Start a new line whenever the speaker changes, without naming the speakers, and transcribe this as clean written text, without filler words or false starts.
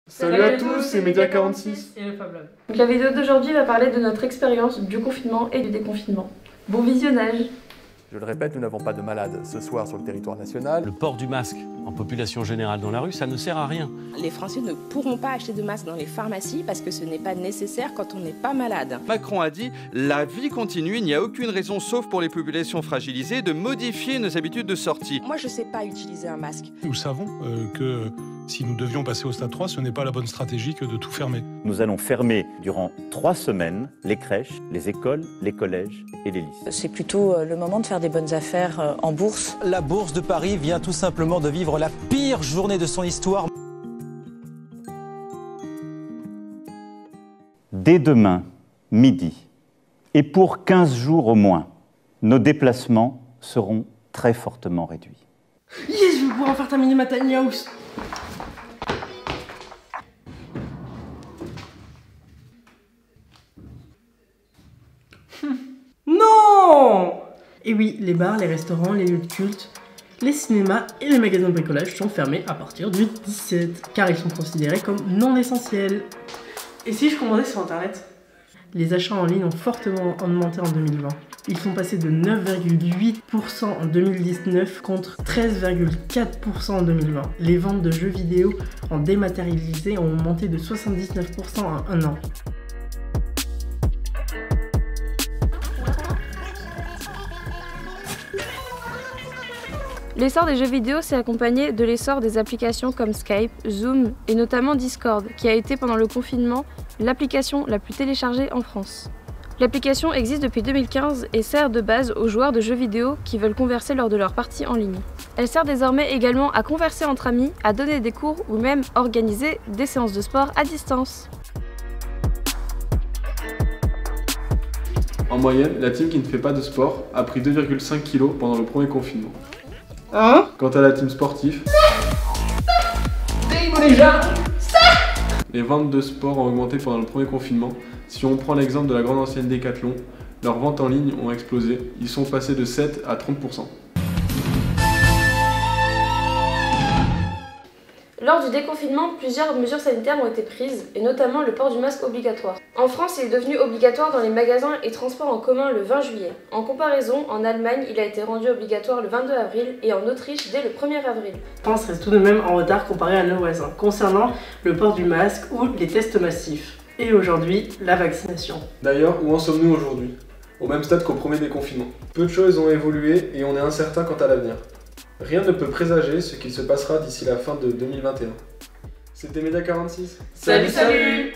Salut à tous, c'est Média 46
et le Fab Lab.
Donc la vidéo d'aujourd'hui va parler de notre expérience du confinement et du déconfinement. Bon visionnage!
Je le répète, nous n'avons pas de malades ce soir sur le territoire national.
Le port du masque en population générale dans la rue, ça ne sert à rien.
Les Français ne pourront pas acheter de masques dans les pharmacies parce que ce n'est pas nécessaire quand on n'est pas malade.
Macron a dit « La vie continue, il n'y a aucune raison, sauf pour les populations fragilisées, de modifier nos habitudes de sortie. »
Moi, je ne sais pas utiliser un masque.
Nous savons que si nous devions passer au stade 3, ce n'est pas la bonne stratégie que de tout fermer.
Nous allons fermer durant 3 semaines les crèches, les écoles, les collèges et les lycées.
C'est plutôt le moment de faire des bonnes affaires en bourse.
La Bourse de Paris vient tout simplement de vivre la pire journée de son histoire.
Dès demain, midi, et pour 15 jours au moins, nos déplacements seront très fortement réduits.
Yes, je vais pouvoir faire terminer ma tiny house. Non! Et oui, les bars, les restaurants, les lieux de culte, les cinémas et les magasins de bricolage sont fermés à partir du 17, car ils sont considérés comme non essentiels. Et si je commandais sur internet? Les achats en ligne ont fortement augmenté en 2020. Ils sont passés de 9,8% en 2019 contre 13,4% en 2020. Les ventes de jeux vidéo en dématérialisé ont augmenté de 79% en un an.
L'essor des jeux vidéo s'est accompagné de l'essor des applications comme Skype, Zoom et notamment Discord, qui a été pendant le confinement l'application la plus téléchargée en France. L'application existe depuis 2015 et sert de base aux joueurs de jeux vidéo qui veulent converser lors de leurs parties en ligne. Elle sert désormais également à converser entre amis, à donner des cours ou même organiser des séances de sport à distance.
En moyenne, la team qui ne fait pas de sport a pris 2,5 kg pendant le premier confinement.
Hein?
Quant à la team sportive, les ventes de sport ont augmenté pendant le premier confinement. Si on prend l'exemple de la grande ancienne Decathlon, leurs ventes en ligne ont explosé. Ils sont passés de 7 à 30%.
Lors du déconfinement, plusieurs mesures sanitaires ont été prises, et notamment le port du masque obligatoire. En France, il est devenu obligatoire dans les magasins et transports en commun le 20 juillet. En comparaison, en Allemagne, il a été rendu obligatoire le 22 avril et en Autriche dès le 1er avril.
La France reste tout de même en retard comparé à nos voisins, concernant le port du masque ou les tests massifs. Et aujourd'hui, la vaccination.
D'ailleurs, où en sommes-nous aujourd'hui? Au même stade qu'au premier déconfinement. Peu de choses ont évolué et on est incertain quant à l'avenir. Rien ne peut présager ce qu'il se passera d'ici la fin de 2021. C'était Média 46.
Salut!